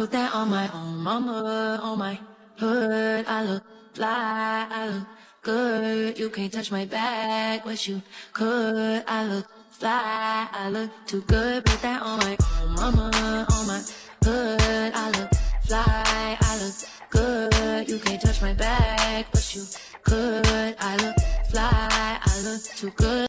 Put that on my own mama, on my hood. I look fly, I look good. You can't touch my bag, but you could. I look fly, I look too good. Put that on my own mama, on my hood. I look fly, I look good. You can't touch my bag, but you could. I look fly, I look too good.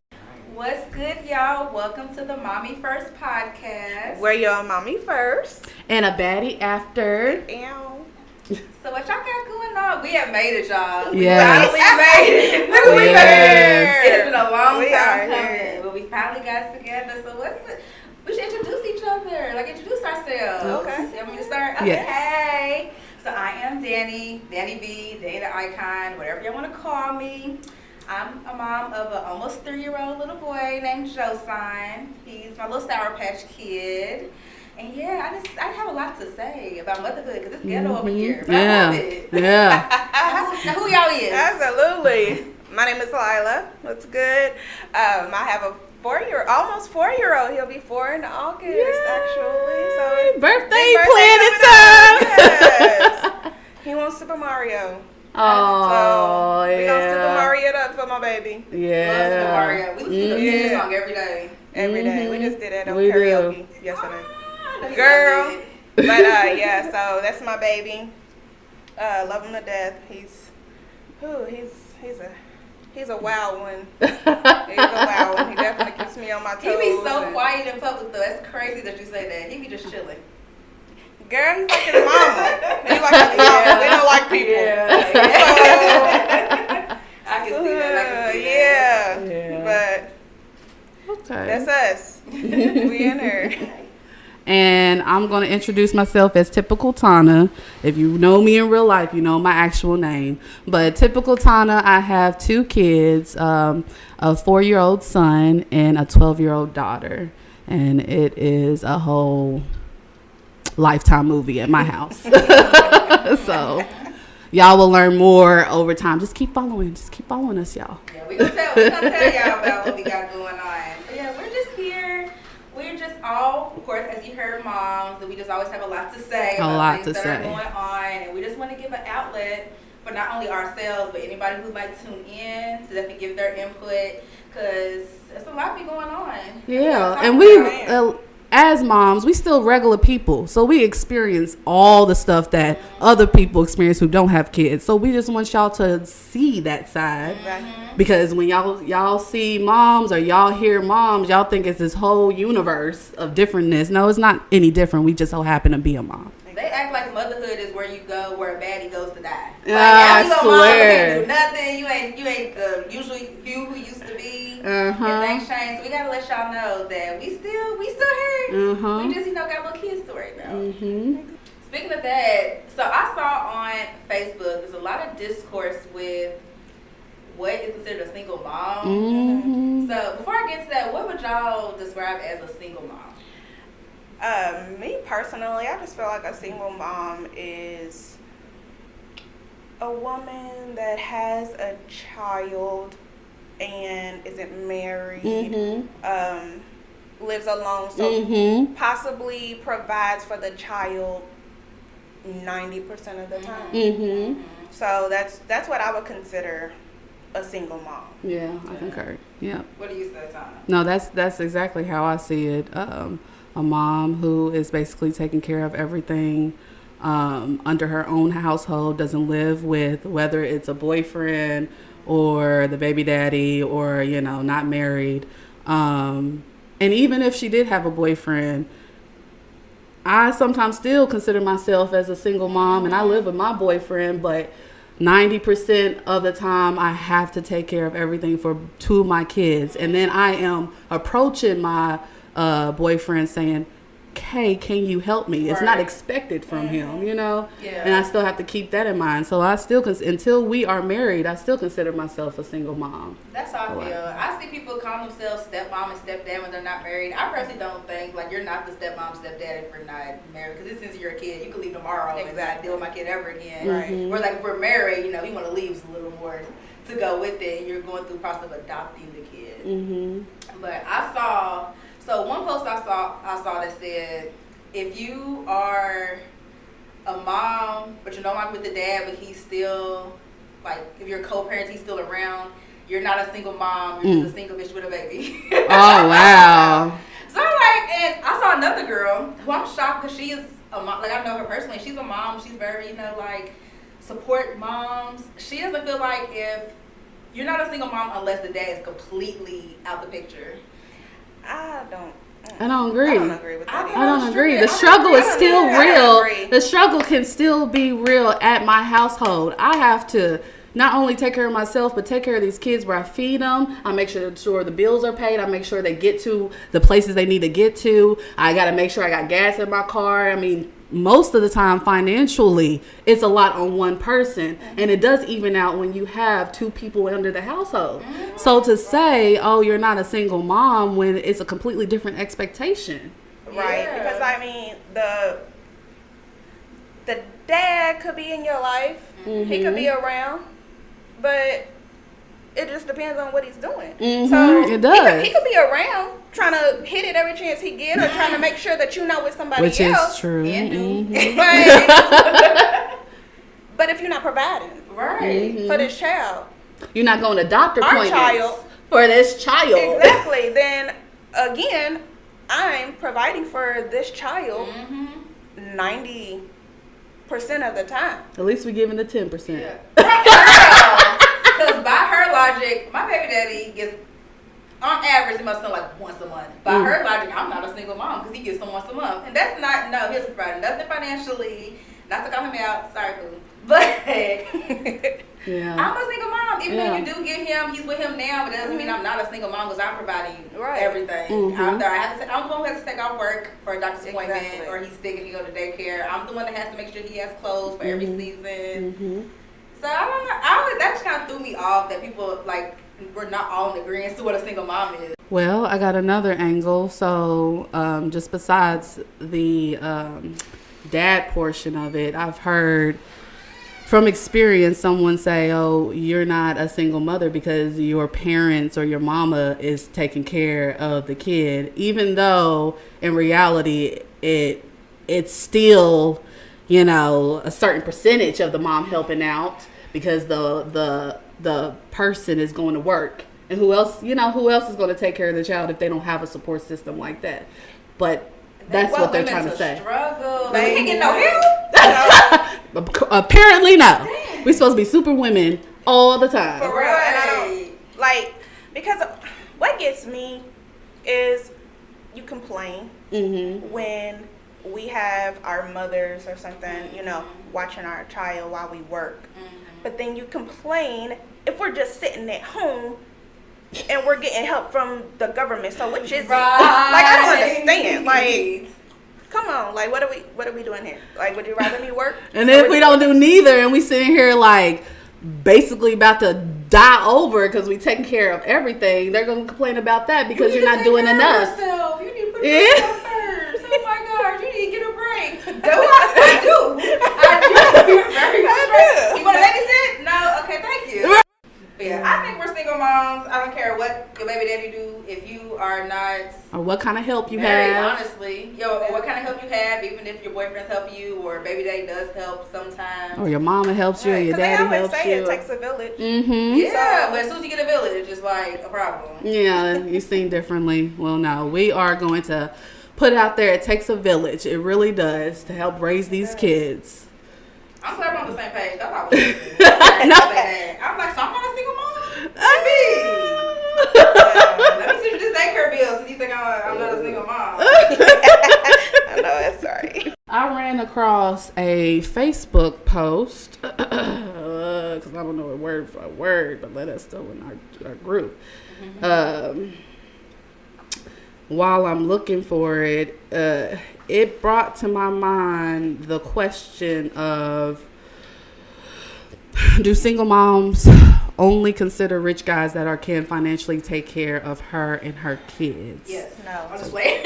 What's good, y'all? Welcome to the Mommy First podcast. Where your mommy first and a baddie after. Ow. So what y'all got going on? We have made it, y'all. Yes. We finally made it. We yes. It's been a long We time are coming, here. but we finally got together. So we should introduce each other. Like, introduce ourselves. Okay. You want me to start? Okay. Yes. So I am Danny B, Danny the Icon, whatever y'all want to call me. I'm a mom of an almost 3-year-old little boy named Josan. He's my little Sour Patch Kid. And yeah, I have a lot to say about motherhood because it's ghetto over here. But I love it. Yeah. Now, who y'all is? Absolutely. My name is Lila. What's good? I have a almost 4-year-old. He'll be 4 in August, actually. So birthday planning time. Yes. He wants Super Mario. Oh, so we're gonna Super Mario it up for my baby. Yeah. Love Super Mario. We listen to the music song every day. Every day. We just did that on We karaoke yesterday. Girl. But yeah, so that's my baby. Love him to death. He's a wild one. He's a wild one. He definitely keeps me on my toes. He be so quiet in public though. That's crazy that you say that. He be just chilling. Girl, he's like his mama. He's like his mama. They don't like people. Yeah. I can see that. Yeah. But Okay. that's us. We in her. And I'm going to introduce myself as Typical Tana. If you know me in real life, you know my actual name. But Typical Tana, I have 2 kids, a 4-year-old son and a 12-year-old daughter. And it is a whole Lifetime movie at my house. So y'all will learn more over time. Just keep following us, y'all. Yeah, we're gonna tell y'all about what we got going on. But yeah, we're just here. We're just all, of course, as you heard, moms, and we just always have a lot to say about things that are going on, and we just want to give an outlet for not only ourselves, but anybody who might tune in so that they give their input, because there's a lot be going on. Yeah, and we, as moms, we still regular people, so we experience all the stuff that other people experience who don't have kids. So we just want y'all to see that side, because when y'all see moms or y'all hear moms, y'all think it's this whole universe of differentness. No, it's not any different. We just so happen to be a mom. They act like motherhood is where you go, where a baddie goes to die. Like, I you swear. Mom, you can't do nothing. You ain't usually you who used to be. And things change. So we gotta let y'all know that we still here. We just got little kids to worry about. Speaking of that, so I saw on Facebook there's a lot of discourse with what is considered a single mom. So before I get to that, what would y'all describe as a single mom? Me personally, I just feel like a single mom is a woman that has a child and isn't married, lives alone, so possibly provides for the child 90% of the time. So that's what I would consider a single mom. Yeah, I concur. Yeah. What do you say, Tana? No, that's exactly how I see it. A mom who is basically taking care of everything under her own household, doesn't live with, whether it's a boyfriend or the baby daddy or, not married. And even if she did have a boyfriend, I sometimes still consider myself as a single mom, and I live with my boyfriend, but 90% of the time I have to take care of everything for 2 of my kids. And then I am approaching my boyfriend saying, hey, can you help me? It's not expected from him, Yeah. And I still have to keep that in mind. So I still, until we are married, I still consider myself a single mom. That's how I feel. I see people call themselves stepmom and stepdad when they're not married. I personally don't think, you're not the stepmom, stepdad if you're not married. Because since you're a kid, you can leave tomorrow and not deal with my kid ever again. Right. Whereas, if we're married, we want to leave a little more to go with it. And you're going through the process of adopting the kid. But I saw... So one post I saw that said, if you are you're no longer with the dad, but he's still, like, if you're co-parents, he's still around. You're not a single mom. You're just a single bitch with a baby. Oh, wow. So, like, and I saw another girl who I'm shocked because she is a mom. Like, I know her personally. She's a mom. She's very, you know, like, support moms. She doesn't feel like if you're not a single mom unless the dad is completely out the picture. I don't agree. I don't agree with that. I don't agree. The struggle is still real. The struggle can still be real at my household. I have to not only take care of myself, but take care of these kids where I feed them. I make sure the bills are paid. I make sure they get to the places they need to get to. I got to make sure I got gas in my car. I mean, most of the time financially, it's a lot on one person. And it does even out when you have two people under the household. So to say, oh, you're not a single mom when it's a completely different expectation. Right. Yeah. Because, I mean, the dad could be in your life. He could be around. But it just depends on what he's doing. So it does. He could be around trying to hit it every chance he get, or trying to make sure that you know with somebody Which else. is true. But if you're not providing for this child, you're not going to doctor appointments child, for this child. Exactly. Then again, I'm providing for this child 90% of the time. At least we're giving the 10%. Because by her logic, my baby daddy gets, on average, he must send like once a month. By her logic, I'm not a single mom because he gets them once a month. And that's not, no, he's providing nothing financially. Not to call him out, sorry, boo. But I'm a single mom. Even though you do get him, he's with him now, but it doesn't mean I'm not a single mom because I'm providing everything. I'm the one who has to take off work for a doctor's appointment, or he's sick and he go to daycare. I'm the one that has to make sure he has clothes for every season. So I don't know. That just kind of threw me off that people like we're not all in agreement to what a single mom is. Well, I got another angle. So just besides the dad portion of it, I've heard from experience someone say, oh, you're not a single mother because your parents or your mama is taking care of the kid, even though in reality it's still, you know, a certain percentage of the mom helping out because the person is going to work. And who else is going to take care of the child if they don't have a support system like that? But that's what they're trying to say. Struggle. Like, we can't get no help. Apparently no. We're supposed to be super women all the time. For real. And I don't, because what gets me is you complain when we have our mothers or something, you know, watching our child while we work. But then you complain if we're just sitting at home and we're getting help from the government. So which is it? Like, I don't understand. Like, come on, like what are we doing here? Like, would you rather me work? And if we don't do neither and we sitting here like basically about to die over because we taking care of everything, they're gonna complain about that because you're not doing enough. You need to put yourself first. Oh my gosh, you need to get a break. I do. You're very much. You want to babysit? No. Okay, thank you. But yeah, I think we're single moms. I don't care what your baby daddy do. If you are not, or what kind of help you very have. Honestly, or what kind of help you have, even if your boyfriends help you or baby daddy does help sometimes. Or your mama helps you, or your daddy helps you. They always say it takes a village. Yeah, but as soon as you get a village, it's like a problem. Yeah, you sing differently. Well, no, we are going to put out there, it takes a village. It really does to help raise these kids. I'm glad we're on the same page. That's all I was saying. I'm like, so I'm not a single mom? Let me see this daycare bill since you think I'm not a single mom. I know, that's sorry. I ran across a Facebook post, because I don't know it word for word, but let us know in our group. While I'm looking for it, it brought to my mind the question of, do single moms only consider rich guys that can financially take care of her and her kids? Yes. No. I'll just wait.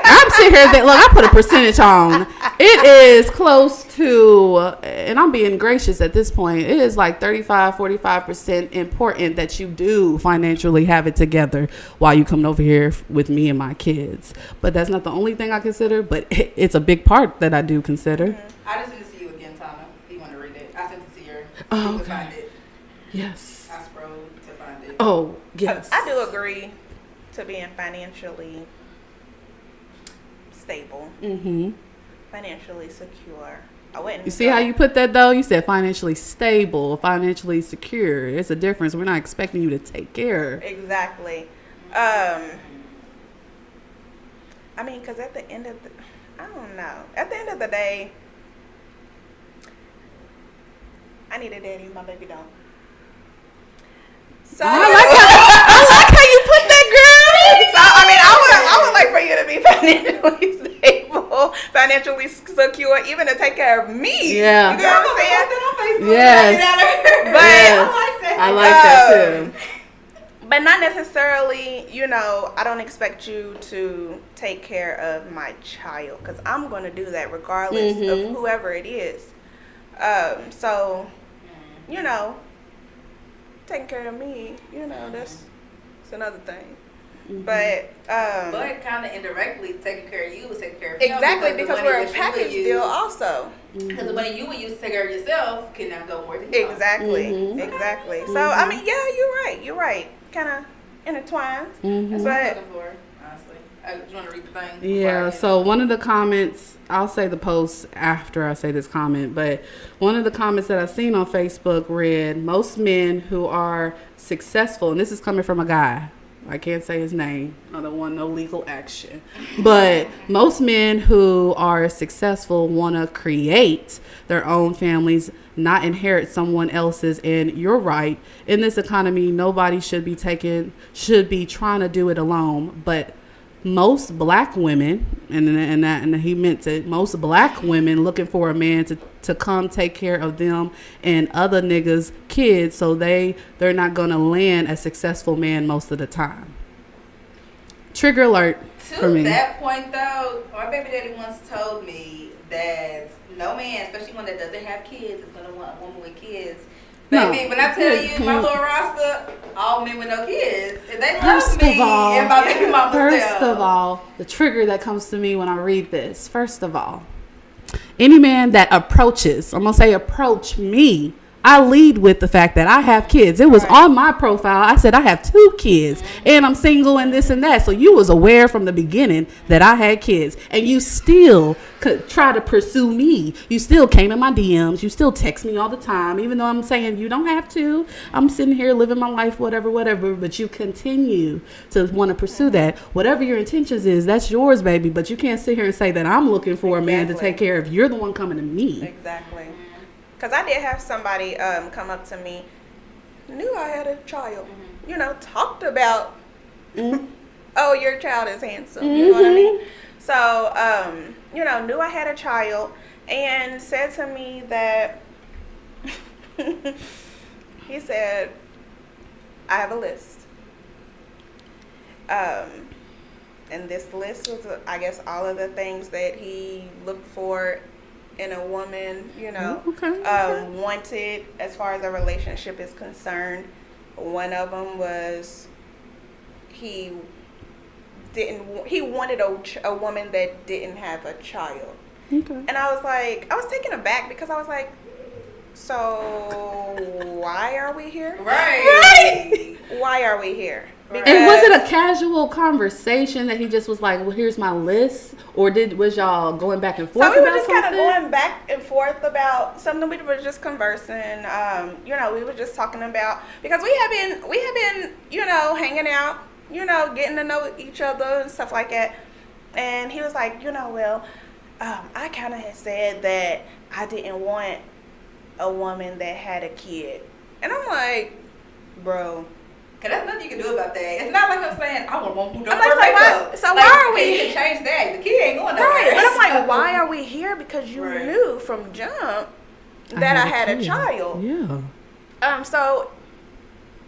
I'm sitting here look, I put a percentage on. It is close to, and I'm being gracious at this point, it is like 35-45% important that you do financially have it together while you coming over here with me and my kids. But that's not the only thing I consider, but it's a big part that I do consider. I just need to see you again, Tana. Oh, to find it. Yes. I scrolled to find it. Oh, yes. I do agree to being financially stable, financially secure. I wouldn't. You see how you put that, though? You said financially stable, financially secure. It's a difference. We're not expecting you to take care. Exactly. I mean, because at the end of the, I don't know. At the end of the day, I need a daddy. My baby don't. So I like how you put that, girl. So I mean, I would like for you to be financially stable, financially secure, even to take care of me. Yeah. You know what I'm saying? Yes. But Yes. I like that too. But not necessarily, you know, I don't expect you to take care of my child, because I'm going to do that regardless of whoever it is. So, you know, taking care of me, you know, that's another thing. But kind of indirectly taking care of you is taking care of him. exactly, because we're a package deal also. Because the money you would use to take care of yourself can now go more than him. Exactly. So, I mean, yeah, you're right. Kind of intertwined. That's what I'm looking for, honestly. I just want to read the thing. Yeah, so one of the comments, I'll say the post after I say this comment, but one of the comments that I've seen on Facebook read, most men who are successful, and this is coming from a guy, I can't say his name, I don't want no legal action, but most men who are successful want to create their own families, not inherit someone else's. And you're right, in this economy, nobody should be trying to do it alone. But most black women, and he meant it, most black women looking for a man to come take care of them and other niggas' kids, so they're not gonna land a successful man most of the time. Trigger alert for me. To that point, though, my baby daddy once told me that no man, especially one that doesn't have kids, is gonna want a woman with kids. Baby, when I tell you my little roster, all men with no kids, if they love me, and my baby mama First of all, the trigger that comes to me when I read this, first of all, any man that approach me, I lead with the fact that I have kids. It was on my profile. I said I have 2 kids and I'm single and this and that. So you was aware from the beginning that I had kids, and you still could try to pursue me. You still came in my DMs. You still text me all the time, even though I'm saying you don't have to. I'm sitting here living my life, whatever. But you continue to want to pursue that. Whatever your intentions is, that's yours, baby. But you can't sit here and say that I'm looking for a man to take care of. You're the one coming to me. Exactly. Because I did have somebody come up to me, knew I had a child, you know, talked about, oh, your child is handsome, you know what I mean? So, you know, knew I had a child and said to me that, he said, I have a list. And this list was, I guess, all of the things that he looked for in a woman, you know, wanted as far as a relationship is concerned. One of them was he wanted a woman that didn't have a child. And I was taken aback, because I was like, so why are we here? Right. Why are we here? Because, and was it a casual conversation that he just was like, well, here's my list? Or was y'all going back and forth? So we were just kind of going back and forth about something. We were just conversing. You know, we were just talking about, because we have been, you know, hanging out, you know, getting to know each other and stuff like that. And he was like, you know, well, I kind of had said that I didn't want a woman that had a kid. And I'm like, bro, cause there's nothing you can do about that. It's not like I'm saying I want one who don't wear makeup. So like, why are we? You can change that. The kid ain't going nowhere. Right. But I'm like, why are we here? Because you knew from jump that I had a child. Yeah. So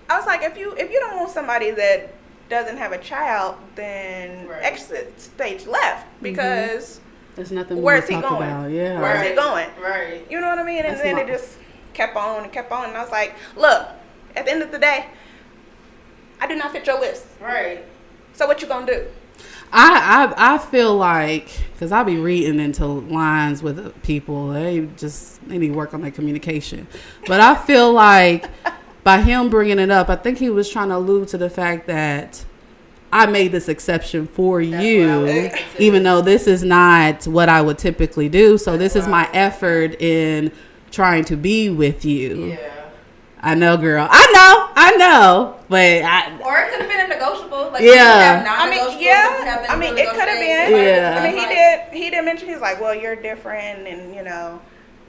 I was like, if you don't want somebody that doesn't have a child, then exit stage left, because there's nothing where is he going? About. Yeah. Where is he going? Right. You know what I mean? And then it just kept on and kept on. And I was like, look, at the end of the day, I do not fit your list. Right. So what you gonna do? I feel like, because I be reading into lines with people, they need to work on their communication. But I feel like by him bringing it up, I think he was trying to allude to the fact that I made this exception for you, even though this is not what I would typically do. So this is my effort in trying to be with you. Yeah. I know, girl. I know. But or it could have been a negotiable. Like, yeah. I mean, it could have been. Yeah. I mean, he did mention, he's like, well, you're different, and, you know,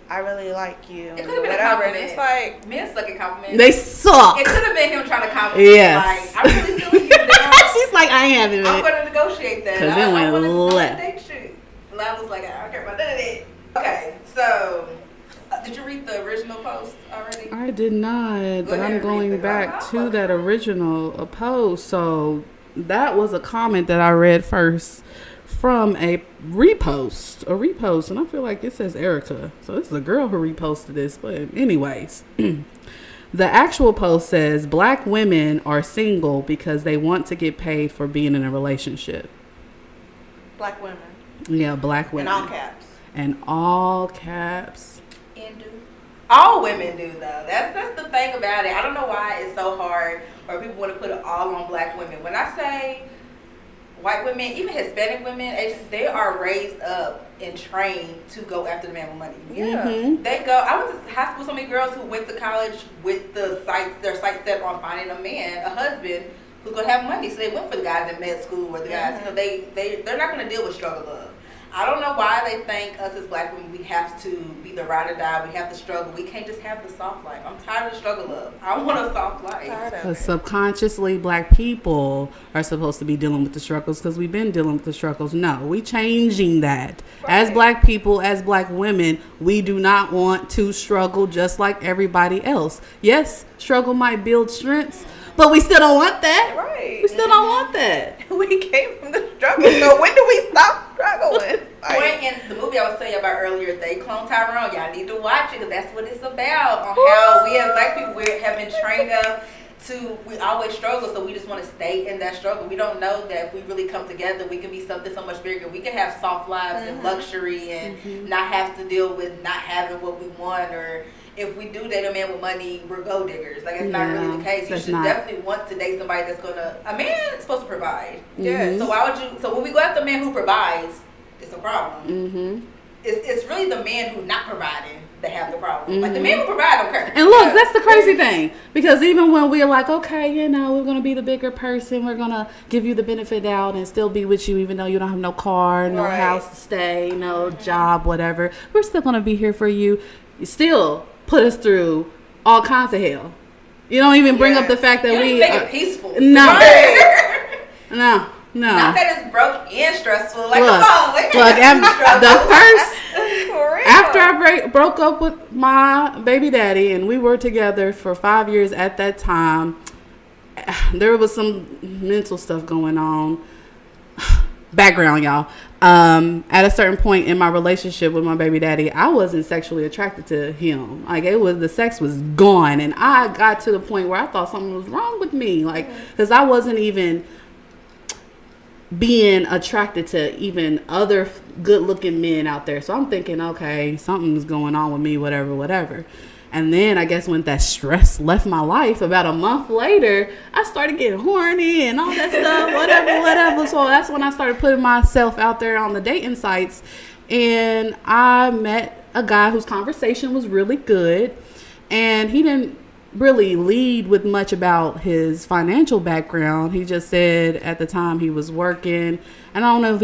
I really like you. It could have been whatever. a compliment. And it's like, men suck at compliments. They suck. It could have been him trying to compliment. Yes. Like, I really feel like you're down. She's like, I am. I'm going to negotiate that. Because it went left. And I was like, I don't care about none of that. Okay, so did you read the original post already? I did not, but I'm going back to that original post. So that was a comment that I read first from a repost, and I feel like it says Erica. So this is a girl who reposted this. But anyways, the actual post says Black women are single because they want to get paid for being in a relationship. Black women. Yeah, Black women. In all caps. And all caps. And do. All women do, though. That's the thing about it. I don't know why it's so hard, or people want to put it all on Black women. When I say white women, even Hispanic women, they are raised up and trained to go after the man with money. Yeah. Mm-hmm. They go. I went to high school with so many girls who went to college with their sights set on finding a man, a husband, who's going to have money. So they went for the guys in med school or the guys, you know, they're not going to deal with struggle love. I don't know why they think us as Black women, we have to be the ride or die. We have to struggle. We can't just have the soft life. I'm tired of the struggle love. I want a soft life. But subconsciously, Black people are supposed to be dealing with the struggles because we've been dealing with the struggles. No, we changing that. Right. As Black people, as Black women, we do not want to struggle just like everybody else. Yes, struggle might build strengths, but we still don't want that. Right. We still don't want that. We came from the struggle. So when do we stop struggling? Point in the movie I was telling you about earlier, They Clone Tyrone. Y'all need to watch it because that's what it's about. On how we as Black people have been trained up to, we always struggle, so we just want to stay in that struggle. We don't know that if we really come together, we can be something so much bigger. We can have soft lives and luxury and not have to deal with not having what we want, or if we do date a man with money, we're gold diggers. Like, it's not really the case. You should definitely want to date somebody that's gonna. A man is supposed to provide. Yes. So why would you? So when we go after a man who provides, it's a problem. Mm-hmm. It's really the man who's not providing that have the problem. Like, the man who provide don't care. And look, that's the crazy thing, because even when we're like, okay, you know, we're gonna be the bigger person, we're gonna give you the benefit out and still be with you, even though you don't have no car, no house to stay, no job, whatever. We're still gonna be here for you. You still put us through all kinds of hell. You don't even bring up the fact that we make it peaceful. No. Right. No. Not that it's broke and stressful. Like, look, come on, after I broke up with my baby daddy, and we were together for 5 years at that time, there was some mental stuff going on. Background, y'all. At a certain point in my relationship with my baby daddy, I wasn't sexually attracted to him. Like, the sex was gone, and I got to the point where I thought something was wrong with me. Like, because I wasn't even being attracted to even other good-looking men out there. So I'm thinking, okay, something's going on with me, whatever. And then I guess when that stress left my life, about a month later, I started getting horny and all that stuff, whatever. So that's when I started putting myself out there on the dating sites. And I met a guy whose conversation was really good. And he didn't really lead with much about his financial background. He just said at the time he was working. And I don't know if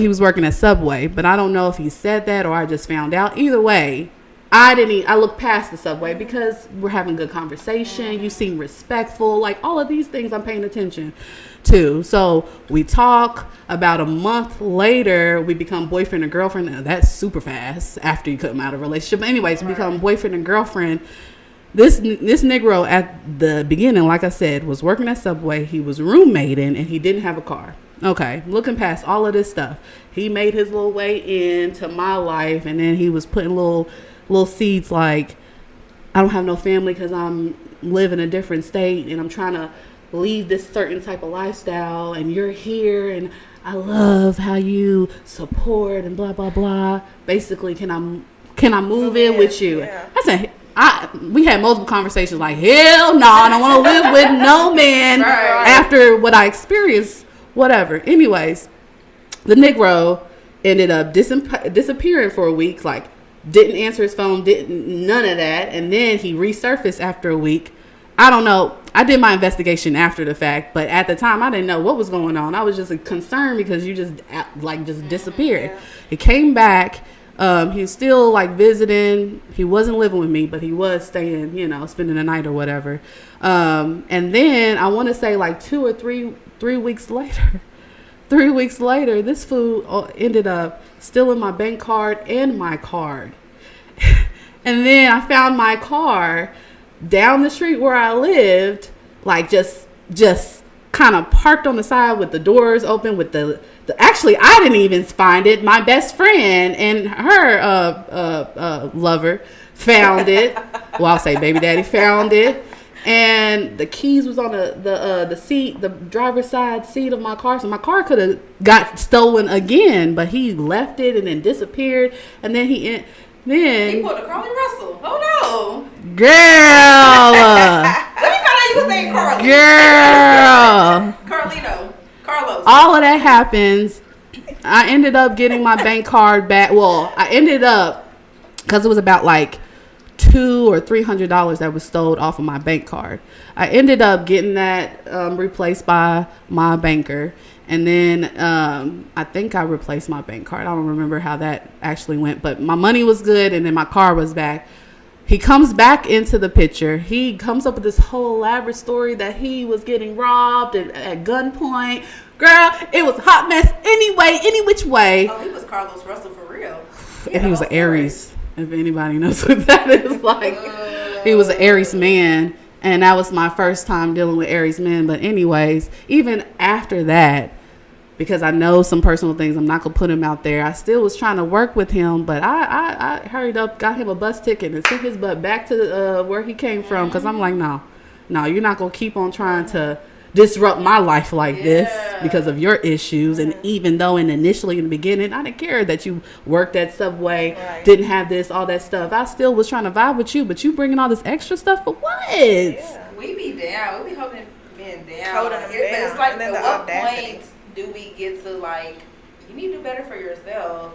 he was working at Subway, but I don't know if he said that or I just found out. Either way, I looked past the Subway because we're having good conversation. You seem respectful. Like, all of these things I'm paying attention to. So we talk. About a month later, we become boyfriend and girlfriend. Now, that's super fast after you come out of a relationship. But anyways, we become boyfriend and girlfriend. This Negro at the beginning, like I said, was working at Subway. He was roommating and he didn't have a car. Okay, looking past all of this stuff, he made his little way into my life, and then he was putting little seeds like, I don't have no family because I'm live in a different state and I'm trying to lead this certain type of lifestyle, and you're here, and I love how you support and blah blah blah. Basically, can I move in with you? Yeah. I said, we had multiple conversations like, hell no, I don't want to live with no man after what I experienced. Whatever. Anyways, the Negro ended up disappearing for a week. Like, didn't answer his phone, none of that, and then he resurfaced after a week. I don't know. I did my investigation after the fact, but at the time I didn't know what was going on. I was just concerned because you just disappeared. Yeah. He came back. He was still like visiting. He wasn't living with me, but he was staying, spending the night or whatever. And then I want to say like 2 or 3 weeks later, 3 weeks later, this fool ended up stealing my bank card and my card. And then I found my car down the street where I lived, like just kind of parked on the side with the doors open with the actually, I didn't even find it. My best friend and her lover found it. Well, I'll say baby daddy found it. And the keys was on the seat, the driver's side seat of my car. So my car could have got stolen again, but he left it and then disappeared. And then he pulled a Carly Russell. Oh no, girl. Let me find out you was named Carly. Girl. Carlos. All of that happens. I ended up getting my bank card back. Well, I ended up, because it was about like $200 or $300 that was stole off of my bank card. I ended up getting that replaced by my banker. And then I think I replaced my bank card. I don't remember how that actually went, but my money was good and then my car was back. He comes back into the picture. He comes up with this whole elaborate story that he was getting robbed at gunpoint. Girl, it was a hot mess anyway, any which way. Oh, he was Carlos Russell for real. And he was an Aries, if anybody knows what that is like. He was an Aries man, and that was my first time dealing with Aries men. But anyways, even after that, because I know some personal things, I'm not going to put him out there. I still was trying to work with him, but I hurried up, got him a bus ticket, and sent his butt back to where he came from. Because I'm like, no, you're not going to keep on trying to disrupt my life like this because of your issues. And even though initially in the beginning, I didn't care that you worked at Subway, didn't have this, all that stuff. I still was trying to vibe with you, but you bringing all this extra stuff for what? Yeah. We be down. We be holding men down. It's like, at what point do we get to, like, you need to do better for yourself?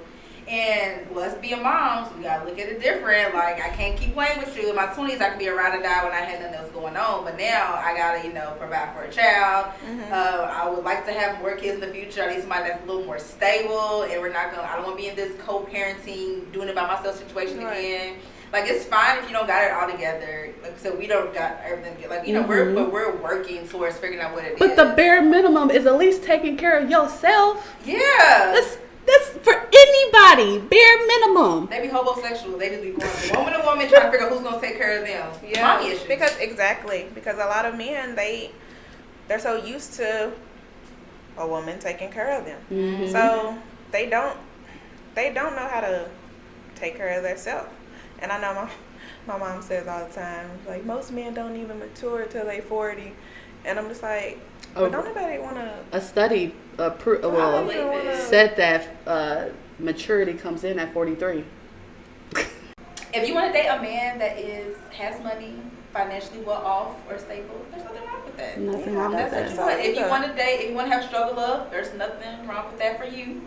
And let's be a mom, so we gotta look at it different. Like, I can't keep playing with you. In my 20s, I could be a ride or die when I had nothing else going on. But now, I gotta, provide for a child. I would like to have more kids in the future. I need somebody that's a little more stable. And I don't want to be in this co-parenting, doing it by myself situation again. Like, it's fine if you don't got it all together. Like, so we don't got everything. Like, we're working towards figuring out what it is. But the bare minimum is at least taking care of yourself. Yeah. That's for anybody. Bare minimum. They be homosexual. They just be going woman to woman trying to figure out who's gonna take care of them. Yeah. Mommy issues. Because a lot of men they're so used to a woman taking care of them. So they don't know how to take care of themselves. And I know my mom says all the time, like, most men don't even mature till they 40. And I'm just like, but don't nobody want to... A study said that maturity comes in at 43. If you want to date a man that has money, financially well off or stable, there's nothing wrong with that. Nothing wrong with that. If you want to date, if you want to have struggle love, there's nothing wrong with that for you.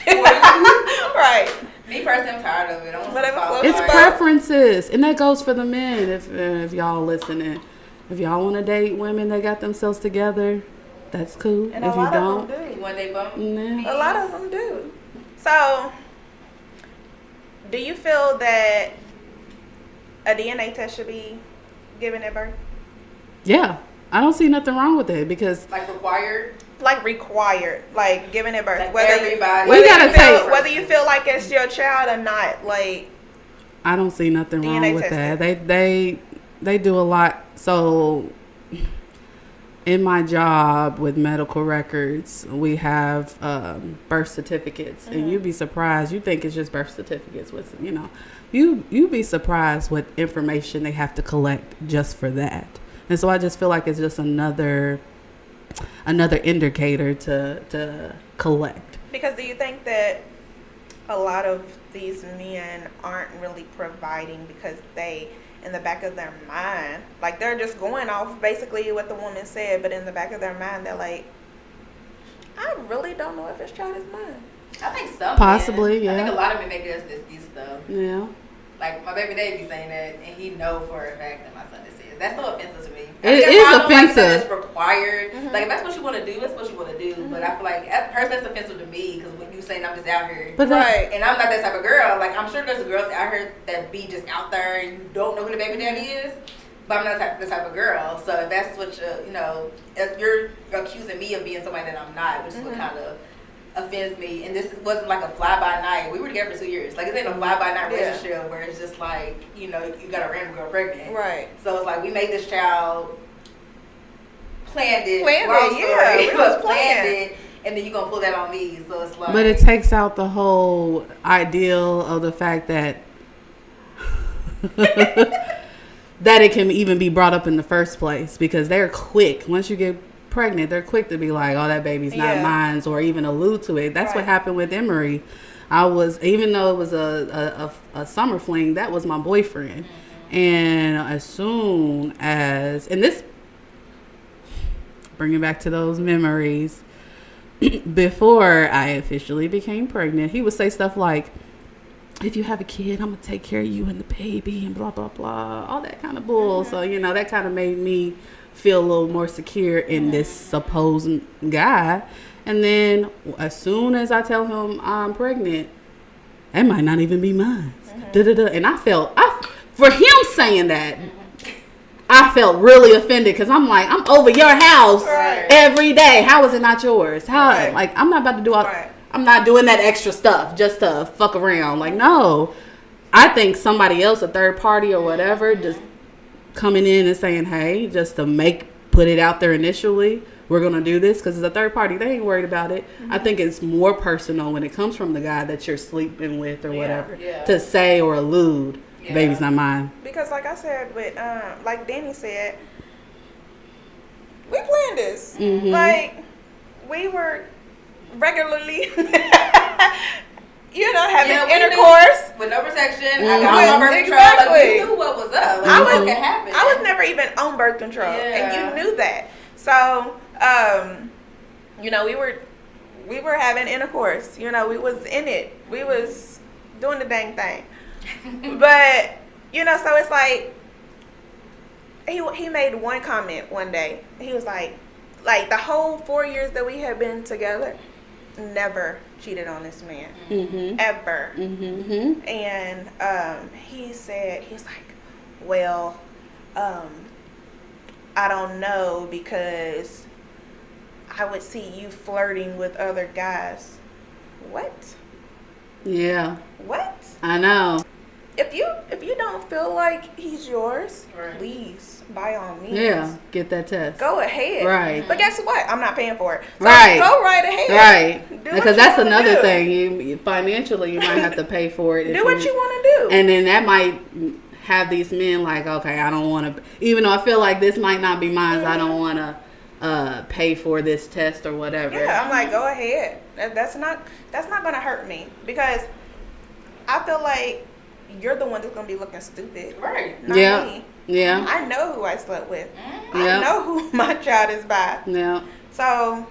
Right. Me personally, I'm tired of it. It's preferences, and that goes for the men. If y'all listening, if y'all want to date women that got themselves together, that's cool. And if a lot you of don't, them do. When they bump, a lot of them do. So, do you feel that a DNA test should be given at birth? Yeah, I don't see nothing wrong with it because required, like given at birth. Like whether you feel like it's your child or not, like. I don't see nothing wrong with that. They do a lot. So in my job with medical records, we have birth certificates, and you'd be surprised. You think it's just birth certificates with, you'd be surprised what information they have to collect just for that. And so I just feel like it's just another indicator to collect. Because do you think that a lot of these men aren't really providing because they, in the back of their mind, like they're just going off basically what the woman said, but in the back of their mind they're like, I really don't know if this child is mine. I think some Possibly, men, yeah. I think a lot of men make this excuse though. Yeah. Like my baby daddy be saying that, and he know for a fact that my son is his. That's so offensive to me. It is offensive. Like, it's required. Like if that's what you want to do, that's what you want to do. But I feel like personally, that's offensive to me because when you saying I'm just out here, But Right. and I'm not that type of girl. Like I'm sure there's girls out here that be just out there and you don't know who the baby daddy is. But I'm not the type of girl. So if that's what if you're accusing me of being somebody that I'm not, which is what kind of offends me. And this wasn't like a fly by night. We were together for 2 years. Like it ain't a fly by night relationship where it's just like you got a random girl pregnant. Right. So it's like we made this child, planned it. Yeah, We we was planned planned. it, and then you're gonna pull that on me. So it's like. But it takes out the whole ideal of the fact that that it can even be brought up in the first place, because they're quick. Once you get pregnant, they're quick to be like, oh, that baby's not mine, or even allude to it. That's what happened with Emery. Even though it was a summer fling, that was my boyfriend. And as soon as, and this, bringing back to those memories, before I officially became pregnant, he would say stuff like, if you have a kid, I'm going to take care of you and the baby and blah, blah, blah, all that kind of bull. So, that kind of made me feel a little more secure in this supposed guy. And then as soon as I tell him I'm pregnant, that might not even be mine. And I felt, for him saying that, I felt really offended, because I'm like, I'm over your house every day. How is it not yours? How? Like, I'm not about to do all. I'm not doing that extra stuff just to fuck around. Like, no. I think somebody else, a third party or whatever, just coming in and saying, hey, just to put it out there initially, we're going to do this because it's a third party. They ain't worried about it. I think it's more personal when it comes from the guy that you're sleeping with or whatever to say or allude, baby's not mine. Because like I said, with like Danny said, we planned this. Like, we were regularly, having intercourse. With no protection. I got on birth control. Like, you knew what was up. Like, what could happen. I was never even on birth control. And you knew that. So, we were having intercourse. We was in it. We was doing the dang thing. But, so it's like, he made one comment one day. He was like the whole 4 years that we had been together, never cheated on this man, ever. And he's like, well, I don't know, because I would see you flirting with other guys. What? Yeah. What? I know. If you don't feel like he's yours, please, by all means. Yeah, get that test. Go ahead. Right. But guess what? I'm not paying for it. So right. Go right ahead. Right. Because that's another do. thing. You financially, you might have to pay for it. Do what you want to do. And then that might have these men like, okay, I don't want to, even though I feel like this might not be mine, I don't want to pay for this test or whatever. Yeah, I'm like, go ahead. That's not going to hurt me, because I feel like you're the one that's going to be looking stupid. Right. Not me. Yeah. I know who I slept with. I know who my child is by. Yeah. So.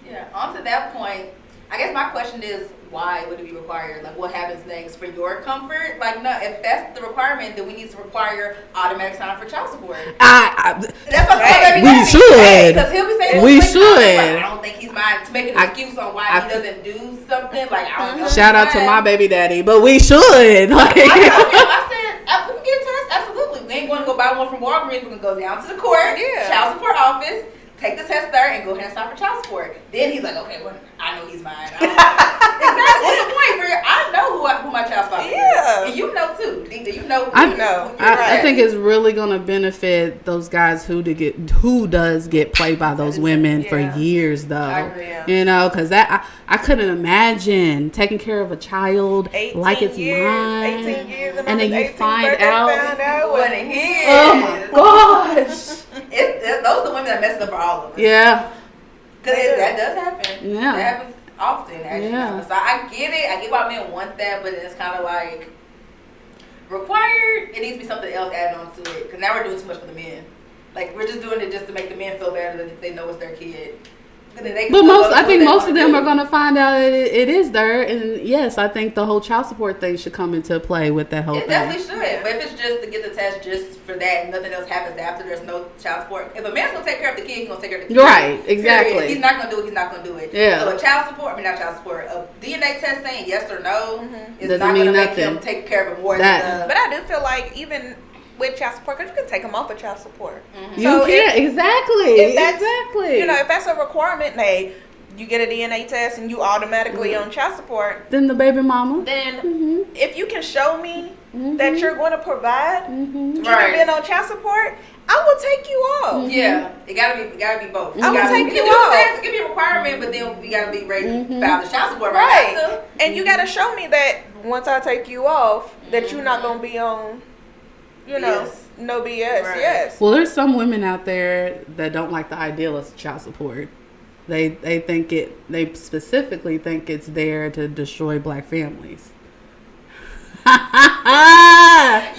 Yeah. On to that point, I guess my question is, why would it be required? Like, what happens next for your comfort? Like, no, if that's the requirement, then we need to require automatic sign for child support. That's what we should. Because he'll be saying, we should. Like, I don't think he's mine. To make an excuse on why he doesn't do something. Like, I don't know. Shout out to my baby daddy, but we should. Like, I said, we can get a test. Absolutely. We ain't going to go buy one from Walgreens. We can go down to the court, child support office, take the test there, and go ahead and sign for child support. Then he's like, okay, well, I know he's mine. Exactly. What's the point? I know who my child's father is. And you know too. You know. I think it's really gonna benefit those guys who does get played by those women for years though. I agree, because I couldn't imagine taking care of a child like it's mine. 18 years, and then you find out what it is. Oh my gosh. It's those are the women that mess up for all of us. Yeah. Because that does happen. Yeah. That happens often, actually. Yeah. So I get it. I get why men want that, but it's kind of like required. It needs to be something else added on to it. Because now we're doing too much for the men. Like, we're just doing it just to make the men feel better than if they know it's their kid. But I think most of them are going to find out that it is there. And yes, I think the whole child support thing should come into play with that whole thing. It definitely should. But if it's just to get the test just for that and nothing else happens after, there's no child support. If a man's going to take care of the kid, he's going to take care of the kid. Right, exactly. Period. He's not going to do it, he's not going to do it. Yeah. So not child support, a DNA test saying yes or no is Doesn't not going to make nothing. him take care of it more But I do feel like even with child support, because you can take them off of child support. You can, exactly. If that's, exactly. if that's a requirement, you get a DNA test and you automatically on child support. Then the baby mama. Then if you can show me that you're going to provide, even being on child support, I will take you off. Yeah, it gotta be both. I will take you off. It can be a requirement, but then we gotta be ready to file the child support right after. And you gotta show me that once I take you off, that you're not gonna be on, no BS. Right. Yes. Well, there's some women out there that don't like the ideal of child support. They think they specifically think it's there to destroy black families. I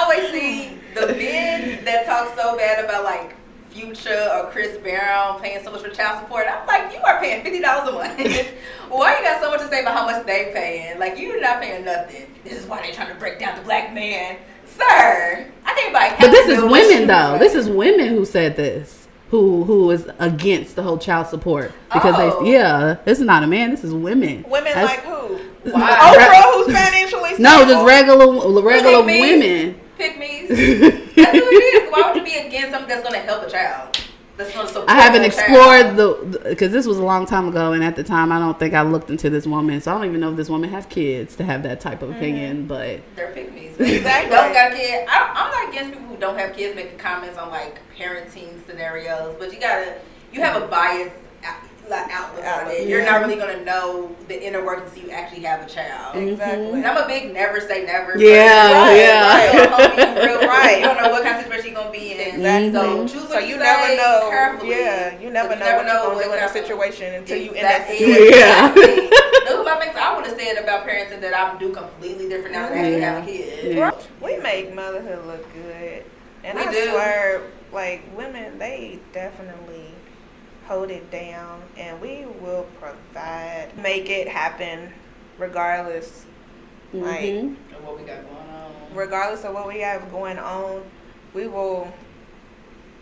always see the men that talk so bad about like Future or Chris Brown paying so much for child support. I'm like, you are paying $50 a month. Why you got so much to say about how much they paying? Like, you're not paying nothing. This is why they trying to break down the black man. Sir, I think like. But this is women though. This is women who said this. Who is against the whole child support because this is not a man, this is women. Women like who? Wow. Oprah, who's financially stable? No, just regular women. Pick me. That's who it is. Why would you be against something that's going to help a child? That's going to support I haven't a explored child? because this was a long time ago, and at the time I don't think I looked into this woman, so I don't even know if this woman has kids to have that type of opinion. But they're pick me. Exactly. Don't got a kid. I'm not against people who don't have kids making comments on like parenting scenarios, but you have a bias outlook on it. You're not really gonna know the inner workings until you actually have a child. Exactly. And I'm a big never say never. Yeah. Right. You don't know what kind of situation you're gonna be in. Exactly. So choose what you say never know. carefully. Yeah, you never know what you're gonna do in a situation until you in that situation. situation. Those are my things I would have said about parenting that I do completely different now that I actually have a kid. Yeah. We make motherhood look good, and We I do. swear, like women, they definitely hold it down, and we will provide, make it happen, regardless. Like And what we got going on. regardless of what we have going on, we will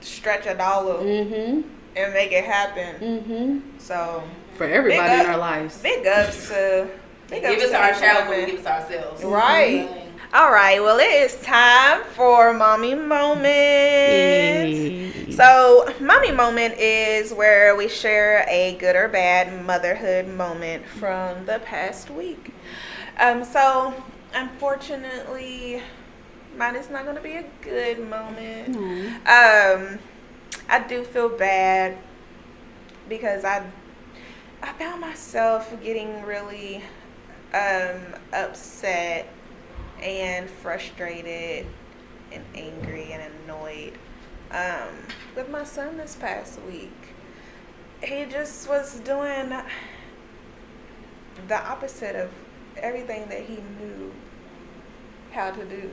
stretch a dollar and make it happen. So for everybody big in our lives. big ups to Give us our child, but we give us ourselves. Right. All right. Well, it is time for Mommy Moment. Yay. So, Mommy Moment is where we share a good or bad motherhood moment from the past week. So, unfortunately, mine is not going to be a good moment. I do feel bad because I found myself getting really upset and frustrated and angry and annoyed with my son this past week. He just was doing the opposite of everything that he knew how to do.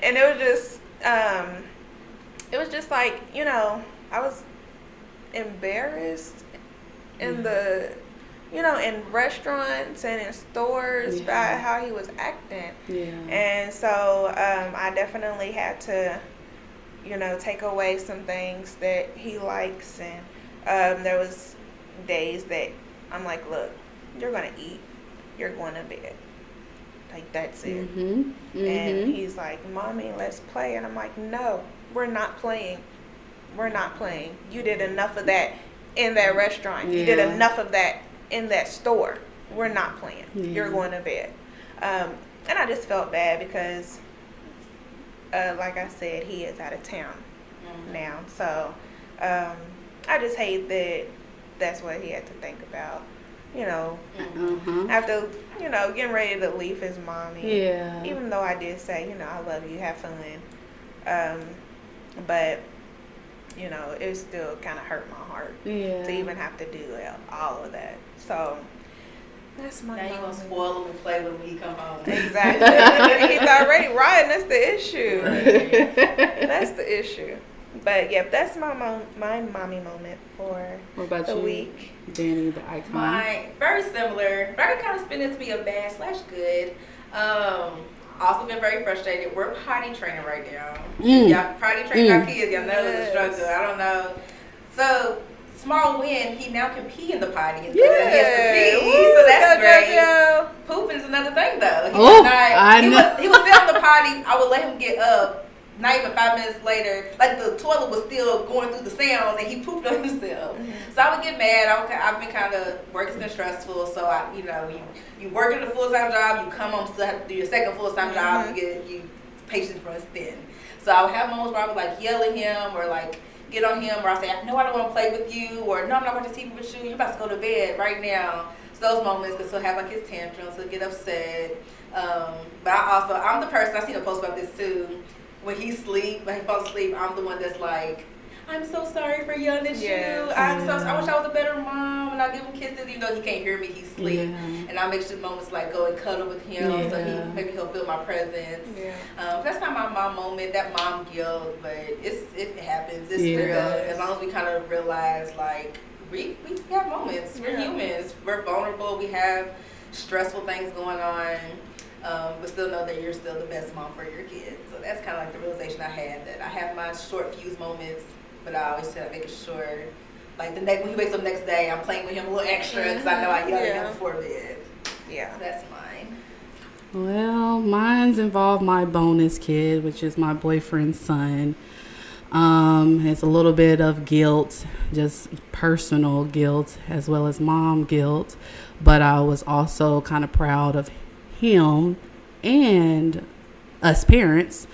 And it was just like, I was embarrassed in in restaurants and in stores by how he was acting. And so I definitely had to, take away some things that he likes. And there was days that I'm like, look, you're going to eat. You're going to bed. Like, that's it. And he's like, Mommy, let's play. And I'm like, no, we're not playing. We're not playing. You did enough of that in that restaurant. You did enough of that in that store. We're not playing. You're going to bed. And I just felt bad because, like I said, he is out of town now. So I just hate that that's what he had to think about. After, getting ready to leave his mommy. Yeah. Even though I did say, I love you, have fun. But, you know, it still kind of hurt my heart Yeah. to even have to do all of that. So that's my Now you moment. gonna spoil him and play with him when he come home. Exactly. He's already riding. That's the issue. That's the issue. But yeah, that's my mommy moment for What about the you, week. Danny, the icon? Mine, very similar. Very kind of spin it to be a bad / good. Also been very frustrated. We're potty training right now. Y'all potty training our kids. Y'all know it's a struggle. I don't know. So small win. He now can pee in the potty. And he has to pee. Woo, So that's great. Yo. Pooping is another thing though. He was still on the potty. I would let him get up. Not even 5 minutes later, like the toilet was still going through the sounds, and he pooped on himself. So I would get mad. I've been kind of work's been stressful, so you working a full-time job, you come home, still have to do your second full-time job, you patience runs thin. So I would have moments where I would like yell at him or like get on him, or I say, no, I don't want to play with you, or no, I'm not watching TV with you. You're about to go to bed right now. So those moments, because he'll have like his tantrums, he'll get upset. But I'm the person. I seen a post about this too. When he falls asleep, I'm the one that's like, I'm so sorry for yelling at you. I wish I was a better mom, and I'll give him kisses even though he can't hear me. He's asleep, and I make sure moments like go and cuddle with him, so maybe he'll feel my presence. That's not my mom moment, that mom guilt, but it happens. It's real. As long as we kind of realize like we have moments. We're humans. We're vulnerable. We have stressful things going on. But still know that you're still the best mom for your kids. So that's kind of like the realization I had, that I have my short fuse moments, but I always try to make sure, like when he wakes up next day, I'm playing with him a little extra because I know I yelled at him before bed. Yeah, so that's mine. Well, mine's involved my bonus kid, which is my boyfriend's son. It's a little bit of guilt, just personal guilt, as well as mom guilt. But I was also kind of proud of him and us parents,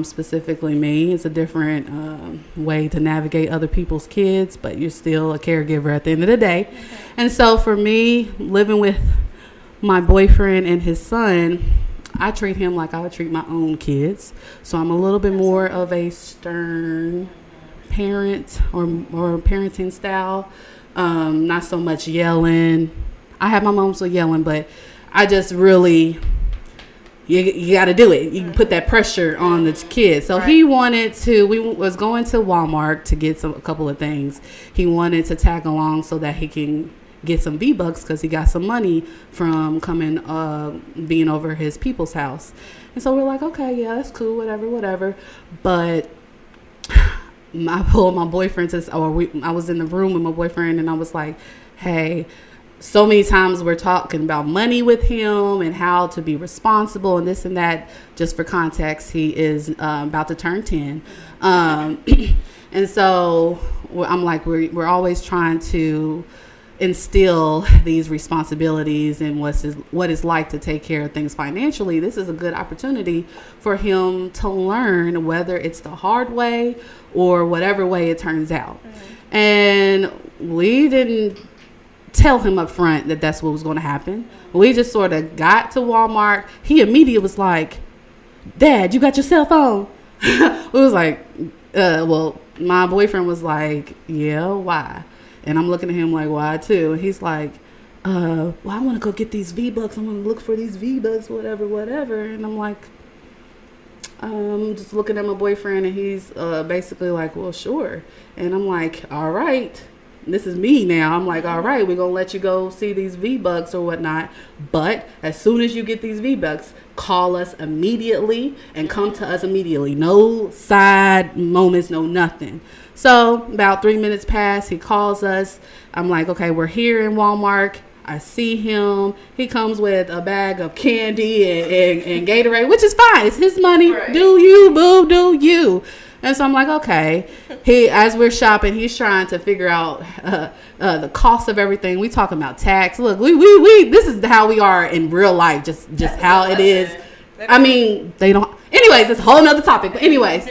specifically me. It's a different way to navigate other people's kids, but you're still a caregiver at the end of the day. And so for me, living with my boyfriend and his son, I treat him like I would treat my own kids. So I'm a little bit more of a stern parent or parenting style. Not so much yelling. I have my moments with yelling, but I just really, you got to do it. You can put that pressure on the kids. So he wanted to, we was going to Walmart to get a couple of things. He wanted to tag along so that he can get some V-Bucks because he got some money from being over his people's house. And so we're like, okay, yeah, that's cool, whatever. But I pulled my boyfriend I was in the room with my boyfriend and I was like, hey, so many times we're talking about money with him and how to be responsible and this and that. Just for context, he is about to turn 10. And so I'm like, we're always trying to instill these responsibilities and what it's like to take care of things financially. This is a good opportunity for him to learn, whether it's the hard way or whatever way it turns out. And we didn't tell him up front that that's what was going to happen. We just sort of got to Walmart. He immediately was like, Dad, you got your cell phone? We was like, well, my boyfriend was like, yeah, why? And I'm looking at him like, why too? And he's like, well, I want to go get these V-Bucks. I want to look for these V-Bucks, whatever. And I'm like, just looking at my boyfriend and he's basically like, well, sure. And I'm like, all right. This is me now. I'm like, all right, we're going to let you go see these V-Bucks or whatnot. But as soon as you get these V-Bucks, call us immediately and come to us immediately. No side moments, no nothing. So about 3 minutes pass. He calls us. I'm like, okay, we're here in Walmart. I see him. He comes with a bag of candy and Gatorade, which is fine. It's his money. Right. Do you, boo, do you. And so I'm like, okay. As we're shopping, he's trying to figure out the cost of everything. We talking about tax. Look, we this is how we are in real life. Just how it is. I mean, they don't. Anyways, it's a whole nother topic. But anyways,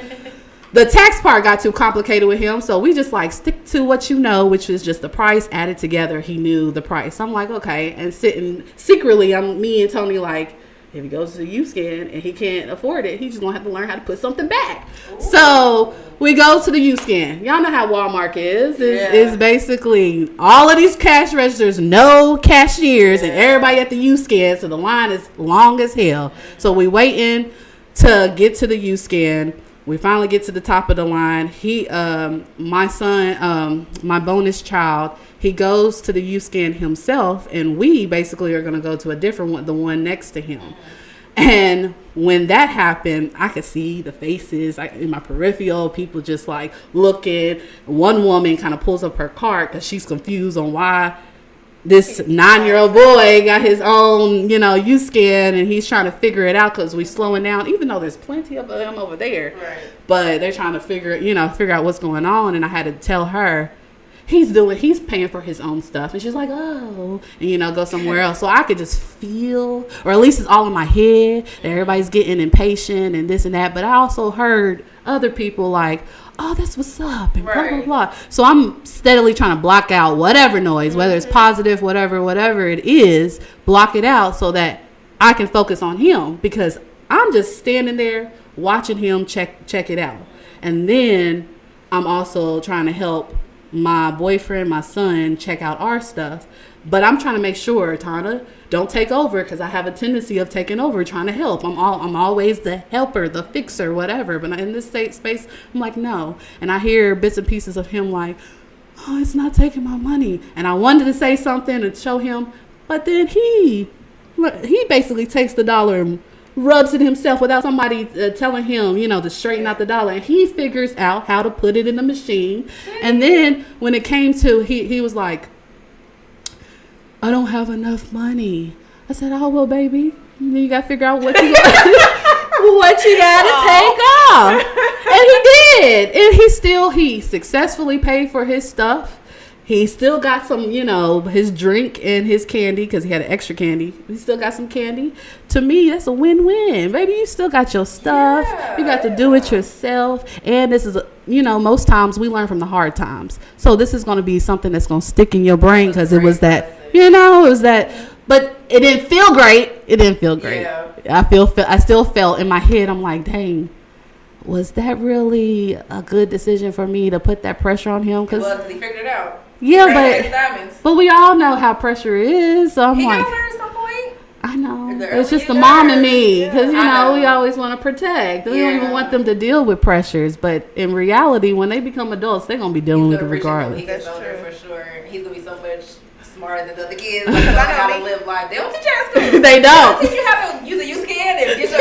the tax part got too complicated with him, so we just like stick to what you know, which is just the price added together. He knew the price. So I'm like, okay, and sitting secretly, me and Tony like, if he goes to the U-Scan and he can't afford it, he's just gonna have to learn how to put something back. Ooh. So we go to the U-Scan. Y'all know how Walmart is. It's basically all of these cash registers, no cashiers, and everybody at the U-Scan. So the line is long as hell. So we waiting to get to the U-Scan. We finally get to the top of the line. My son, my bonus child, he goes to the U-Scan himself, and we basically are going to go to a different one, the one next to him. And when that happened, I could see the faces in my peripheral, people just like looking. One woman kind of pulls up her cart because she's confused on why this 9-year-old boy got his own, U-Scan, and he's trying to figure it out because we're slowing down, even though there's plenty of them over there. Right. But they're trying to figure out what's going on. And I had to tell her, he's paying for his own stuff. And she's like, oh, and, go somewhere else. So I could just feel, or at least it's all in my head, that everybody's getting impatient and this and that. But I also heard other people like, oh, that's what's up, and blah, blah, blah. So I'm steadily trying to block out whatever noise, whether it's positive, whatever it is, block it out so that I can focus on him, because I'm just standing there watching him check it out. And then I'm also trying to help my boyfriend, my son, check out our stuff. But I'm trying to make sure, Tana, don't take over, because I have a tendency of taking over, trying to help. I'm always the helper, the fixer, whatever. But in this space, I'm like, no. And I hear bits and pieces of him like, oh, it's not taking my money. And I wanted to say something and show him, but then he basically takes the dollar and rubs it himself without somebody telling him, to straighten out the dollar. And he figures out how to put it in the machine. And then when it came to, he was like, I don't have enough money. I said, oh, well, baby, you got to figure out what you got to take off. And he did. And he successfully paid for his stuff. He still got some, his drink and his candy, because he had an extra candy. He still got some candy. To me, that's a win-win. Baby, you still got your stuff. Yeah, you got to do it yourself. And this is, most times we learn from the hard times. So this is going to be something that's going to stick in your brain, because it was that, but it didn't feel great. Yeah. I still felt in my head, I'm like, dang, was that really a good decision for me to put that pressure on him? Because he figured it out. Yeah, but we all know how pressure is. So I'm he like, gotta learn at some point. I know. It's just the mom and me, because we always want to protect. We don't even want them to deal with pressures. But in reality, when they become adults, they're gonna be dealing with it regardless. He gets older for sure. He's gonna be so much smarter than the other kids. Like, I know how to live life. They don't teach you at school. They don't. They teach you how to use a U-Scan and get your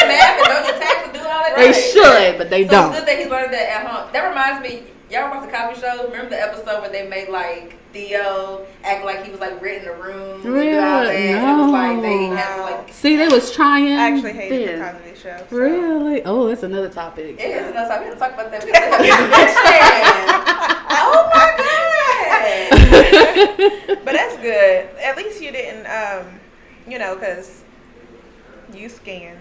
math and know your tax and do all that. They should, but they don't. It's good that he's learning that at home. That reminds me. Y'all watch the Cosby Show? Remember the episode where they made like Theo act like he was like written in the room? Really? No. It was like they had to like. See, they was trying. I actually hated the Cosby Show. So. Really? Oh, that's another topic. It is another topic. We have to talk about that. Oh my god! But that's good. At least you didn't, because U-Scan.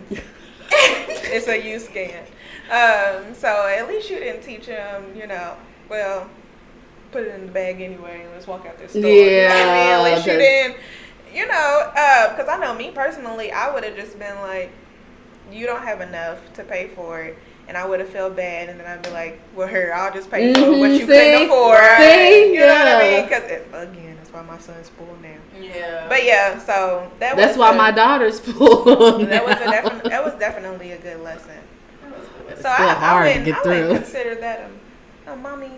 It's a U-Scan. So at least you didn't teach him, well, put it in the bag anyway and let's walk out this store. Yeah. At least you didn't, because I know me personally, I would have just been like, you don't have enough to pay for it. And I would have felt bad, and then I'd be like, well, here, I'll just pay for what you couldn't afford. See? You know what I mean? Because, again, that's why my son's spoiled now. Yeah. But, yeah, so that's why my daughter's spoiled. That was definitely a good lesson. It's so hard to get through. I would consider that a mommy.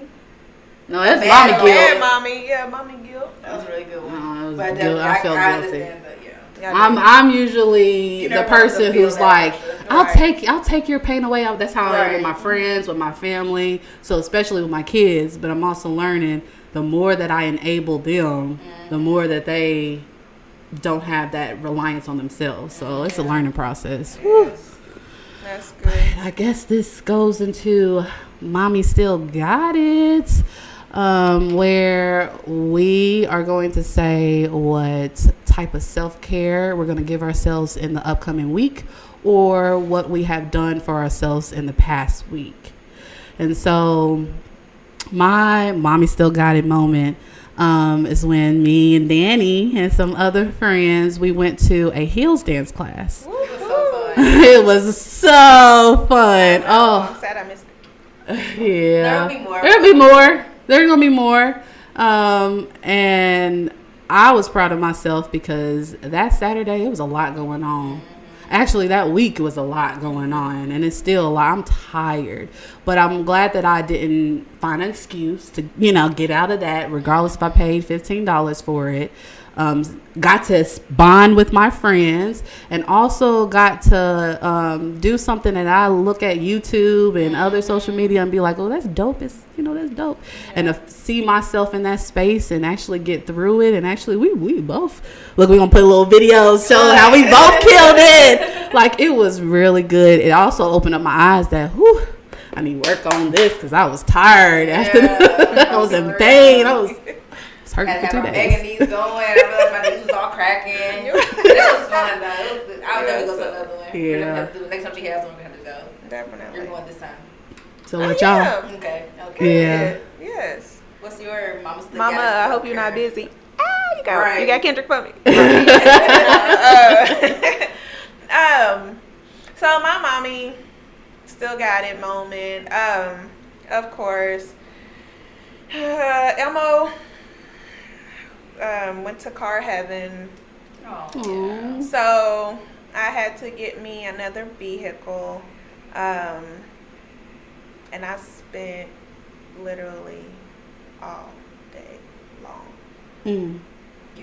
No, that's mommy guilt. Bad mommy. Yeah, mommy guilt. That was a really good one. No, but I felt guilty. That, I'm usually the person who's like, I'll take your pain away. That's how I am with my friends, with my family. So especially with my kids. But I'm also learning the more that I enable them, the more that they don't have that reliance on themselves. So it's a learning process. Yes. That's good. I guess this goes into Mommy Still Got It, where we are going to say what type of self-care we're going to give ourselves in the upcoming week, or what we have done for ourselves in the past week. And so my Mommy Still Got It moment is when me and Danny and some other friends, we went to a heels dance class. It was so fun. I'm sad I missed it. Yeah. There'll be more. There's gonna be more. And I was proud of myself because that Saturday it was a lot going on. Actually, that week was a lot going on, and it's still a lot. I'm tired, but I'm glad that I didn't find an excuse to, get out of that, regardless if I paid $15 for it. Got to bond with my friends, and also got to do something that I look at YouTube and other social media and be like, oh, that's dope. That's dope. And to see myself in that space and actually get through it. And actually, we both, we're going to put little videos showing how we both killed it. Like, it was really good. It also opened up my eyes that, I need to work on this because I was tired after I was in pain. I was hurting for 2 days. Had my knees going. I realized my knees was all cracking. It was fun though. I would never go to another one. Yeah. Next time she has one, we have to go. Definitely. You're going this time. So what y'all? Okay. Yeah. Yes. What's your mama? Mama, I hope you're not busy. You got Kendrick for me. So my mommy still got it moment. Of course. Elmo went to car heaven. Oh, yeah. So I had to get me another vehicle. And I spent literally all day long. You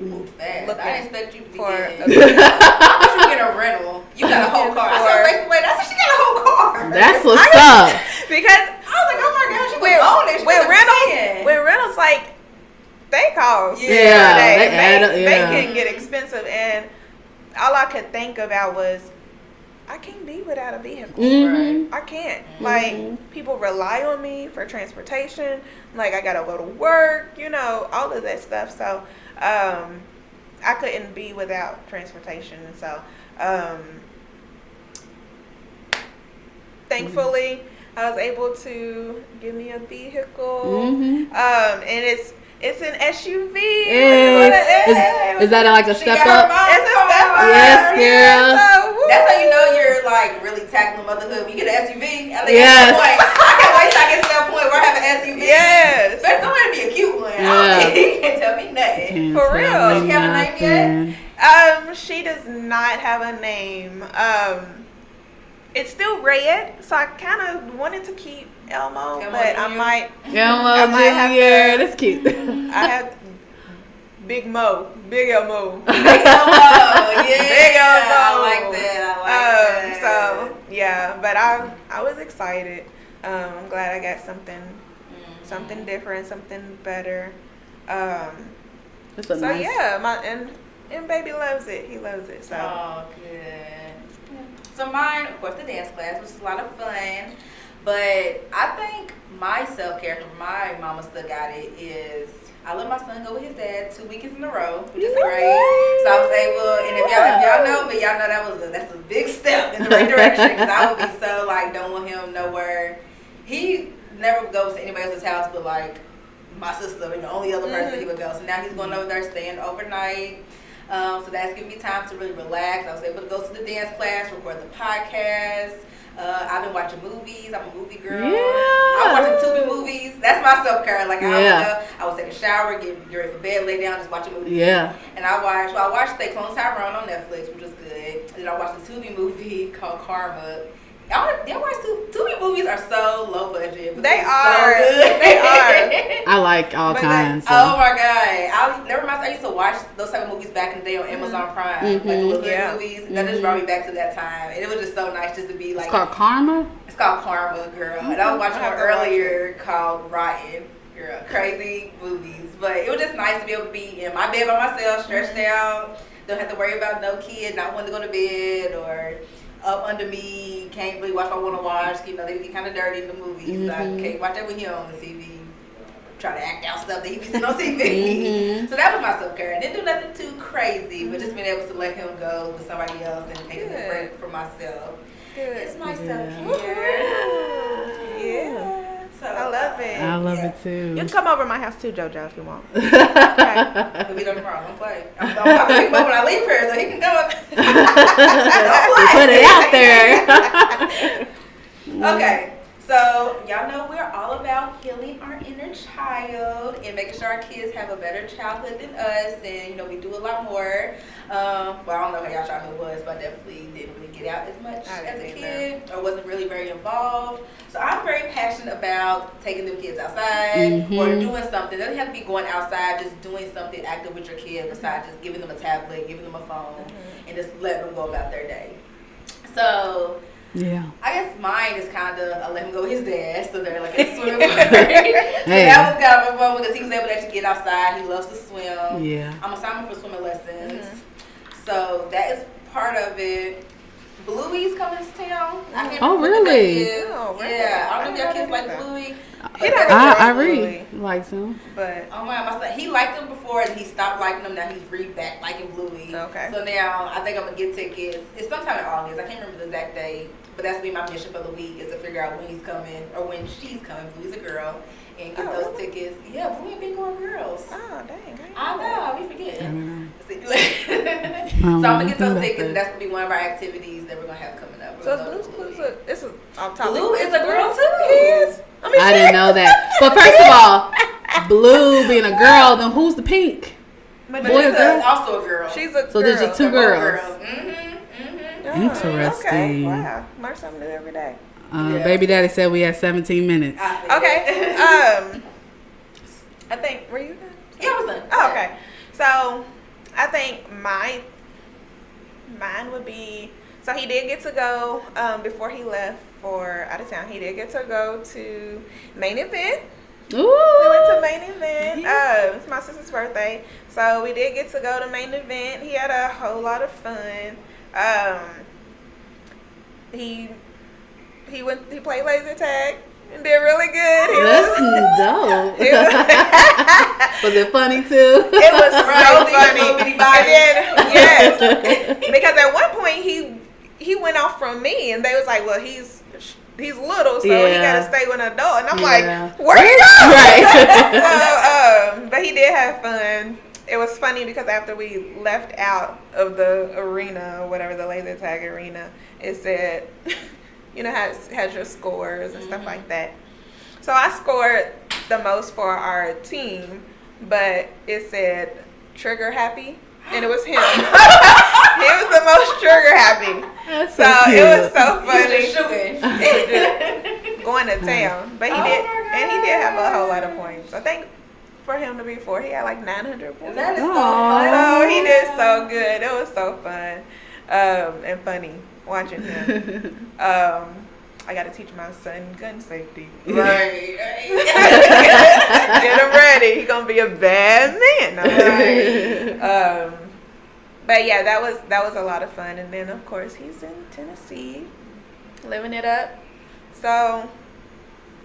moved fast. Looking I didn't expect you to for get you get a rental. You got a whole car. I saw her Facebook. Wait, that's she got a whole car. That's what's up. Because I was like, oh my gosh, she was on it. She was when rentals like they cost. Yeah, they can get expensive, and all I could think about was I can't be without a vehicle. Mm-hmm. I can't. Like, people rely on me for transportation. Like, I gotta go to work, all of that stuff. So, I couldn't be without transportation. And so, thankfully, I was able to get me a vehicle. And it's an SUV. Is that like a step up? It's a step up. Yes, girl. That's how you know you're like really tackling motherhood. When you get an SUV. I can't wait till I get to that point where I have an SUV. Yes. But don't want to be a cute one. Yeah. You can't tell me nothing. For real. Does she have a name yet? She does not have a name. It's still red, so I kind of wanted to keep Elmo, but Jr. I might Elmo have Jr. to. That's cute. I have Big Elmo. Big Elmo, yeah. Big Elmo. I like that. So yeah, but I was excited. I'm glad I got something different, something better. That's a So nice. yeah, and baby loves it. He loves it. So. Oh, good. So mine, of course, the dance class, which is a lot of fun. But I think my self-care from my mama still got it is I let my son go with his dad 2 weekends in a row, which is great. So I was able, and if y'all know me, y'all know that's a big step in the right direction. Because I would be so like, don't want him nowhere. He never goes to anybody else's house but like my sister, the only other person he would go. So now he's going over there staying overnight. So that's giving me time to really relax. I was able to go to the dance class, record the podcast. I've been watching movies. I'm a movie girl. Yeah. I'm watching Tubi movies. That's my self-care. Like I would take a shower, get ready for bed, lay down, just watch a movie. Yeah. And I watched They Clone Tyrone on Netflix, which was good. And then I watched the Tubi movie called Karma. Y'all watch Tubi movies are so low budget. But They so are. good. They are. I like all kinds. Oh my god! I used to watch those type of movies back in the day on Amazon Prime, like the little good movies. That just brought me back to that time, and it was just so nice just to be like. It's called Karma. It's called Karma, girl. And I was watching one earlier called Rotten. Girl, crazy movies, but it was just nice to be able to be in my bed by myself, stretched out. Don't have to worry about no kid not wanting to go to bed or up under me. Can't really watch what I want to watch. They get kind of dirty in the movies. So I can't watch that with him on the TV. Try to act out stuff that he be seeing on TV. So that was my self-care. I didn't do nothing too crazy, but just being able to let him go with somebody else and taking a break for myself. Good. It's my self-care. Yeah. So I love it. I love it too. You can come over to my house too, JoJo, if you want. Okay. We'll be done tomorrow. Don't play. I'm about to pick him up when I leave here, so he can go. Put it out there. Okay. So, y'all know we're all about healing our inner child and making sure our kids have a better childhood than us. And, we do a lot more. Well, I don't know how y'all childhood was, but I definitely didn't really get out as much as a kid or wasn't really very involved. So, I'm very passionate about taking them kids outside or doing something. It doesn't have to be going outside, just doing something active with your kid besides just giving them a tablet, giving them a phone, and just letting them go about their day. So, yeah. I guess mine is kind of, I let him go with his dad, so they're like a swimming pool. So that was kind of fun because he was able to actually get outside. He loves to swim. Yeah. I'm assigned for swimming lessons. So that is part of it. Bluey's coming to town. I can't remember what the name is. Oh, really? Yeah, I don't know if your kids like Bluey. I really likes him. But oh my son, he liked them before and he stopped liking them. Now he's back liking Bluey. Okay. So now I think I'm gonna get tickets. It's sometime in August. I can't remember the exact date, but that's gonna be my mission for the week is to figure out when he's coming or when she's coming. Bluey's a girl, and get those tickets. Yeah, Bluey and Big Girl girls. oh dang, I know, we forget. So I'm I'm gonna get those tickets. And that's gonna be one of our activities that we're gonna have coming up. So Blue's Clues it's off topic. Blue is a girl too. He is. I didn't know that. But first of all, Blue being a girl, then who's the pink? But Boy or girl? also a girl. She's a girl. So there's just two They're both girls. Oh, Interesting. Okay. Wow. Learn something new every day. Baby daddy said we had 17 minutes. Okay. I think were you done? Yeah, I was done. Oh, okay. So I think mine would be, so he did get to go before he left for out of town. He did get to go to main event. Ooh. We went to main event. It's my sister's birthday, so we did get to go to main event. He had a whole lot of fun. He played laser tag and did really good. That's dope. Was it funny too? It was so funny. And then, yes, because at one point he went off from me, and they was like, "Well, he's little, so he gotta stay with an adult." And I'm like, "Where you going?" Right. So, but he did have fun. It was funny because after we left out of the arena, whatever the laser tag arena, it said, has your scores and stuff like that. So I scored the most for our team, but it said trigger happy, and it was him. He was the most trigger happy. That's so cute. it was so funny. Just Going to town, but he did have a whole lot of points. I think for him to be 4, he had like 900 points. That is so fun. So he did so good. It was so fun and funny watching him. I got to teach my son gun safety. Right. Get him ready. He's gonna be a bad man. Right. But yeah, that was a lot of fun. And then of course he's in Tennessee, living it up. So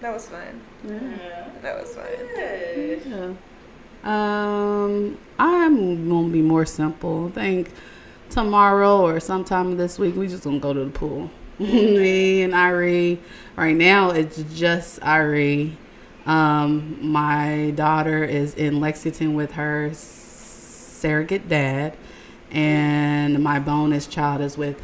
that was fun. Yeah. That was fun. Good. Yeah. I'm gonna be more simple. I think tomorrow or sometime this week we just gonna go to the pool. Me and Irie. Right now it's just Irie. My daughter is in Lexington with her surrogate dad, and my bonus child is with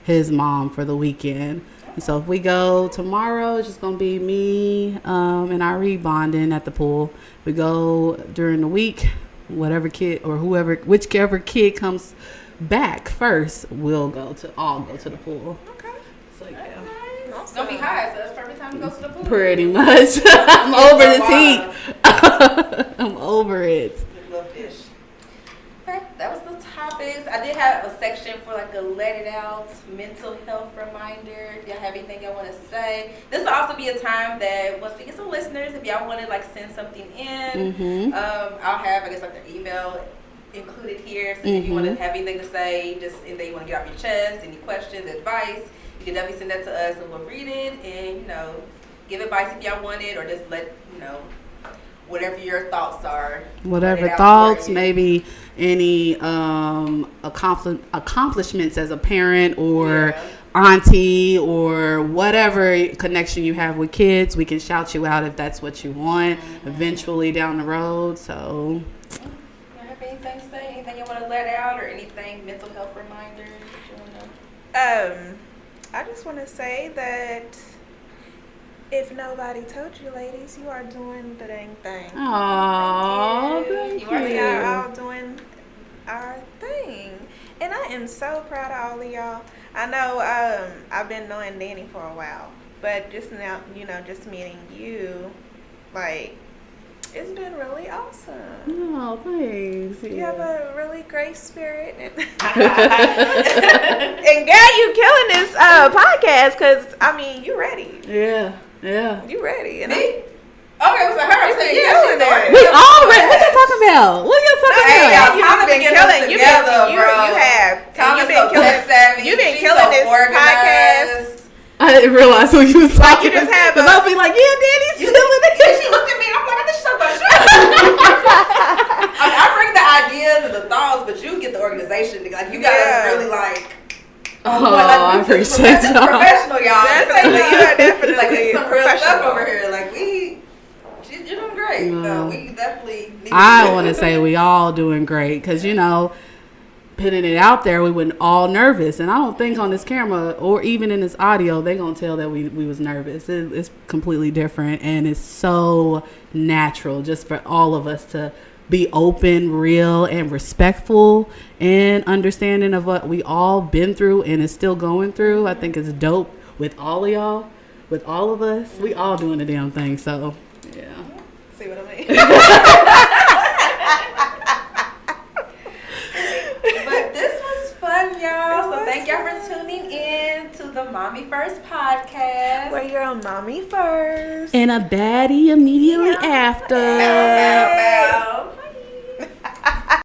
his mom for the weekend. And so if we go tomorrow, it's just gonna be me and Irie bonding at the pool. We go during the week, whichever kid comes back first, we'll all go to the pool. Okay. So yeah. It's gonna be hot, so that's perfect time to go to the pool. Pretty much. I'm over this heat. I'm over it. Love fish. Okay, that was the topics. I did have a section for like a let it out mental health reminder. If y'all have anything y'all want to say, this will also be a time that once we get some listeners, if y'all want to like send something in, I'll have I guess like their email included here. So if you want to have anything to say, just anything you want to get off your chest, any questions, advice, you can definitely send that to us and we'll read it and give advice if y'all want it, or just let whatever your thoughts are. Whatever thoughts, maybe any accomplishments as a parent or auntie or whatever connection you have with kids, we can shout you out if that's what you want eventually down the road. So you have anything to say? Anything you want to let out, or anything mental health reminders that you want to? I just want to say that if nobody told you, ladies, you are doing the dang thing. Aww, thank you. We are all doing our thing. And I am so proud of all of y'all. I know I've been knowing Danny for a while, but just now, just meeting you, like, it's been really awesome. Oh, thanks. You have a really great spirit. And girl, you killing this podcast because, you ready. Yeah. You ready. And Me? Okay, so her saying you yeah, there. We all ready. What you talking about? Y'all You've been killing. You have. You've been killing. You've been killing this podcast. I didn't realize who you was talking you just have because I'll be like, yeah, Danny's killing it. She looked at me. I'm like, this is so much. I bring the ideas and the thoughts, but you get the organization. Like, you guys really like. I appreciate that. Professional, y'all. Definitely. Like, there's some real stuff over here. Like, you're doing great. No, we definitely need I want to say we all doing great because, putting it out there, we went all nervous. And I don't think on this camera or even in this audio, they going to tell that we was nervous. It's completely different. And it's so natural just for all of us to be open, real, and respectful and understanding of what we all been through and is still going through. I think it's dope with all of y'all, with all of us. We all doing the damn thing. So, yeah. See what I mean? But this was fun, y'all. So thank y'all for tuning in to the Mommy First podcast. Where you're a mommy first. And a baddie immediately after. Bow, bow, bow.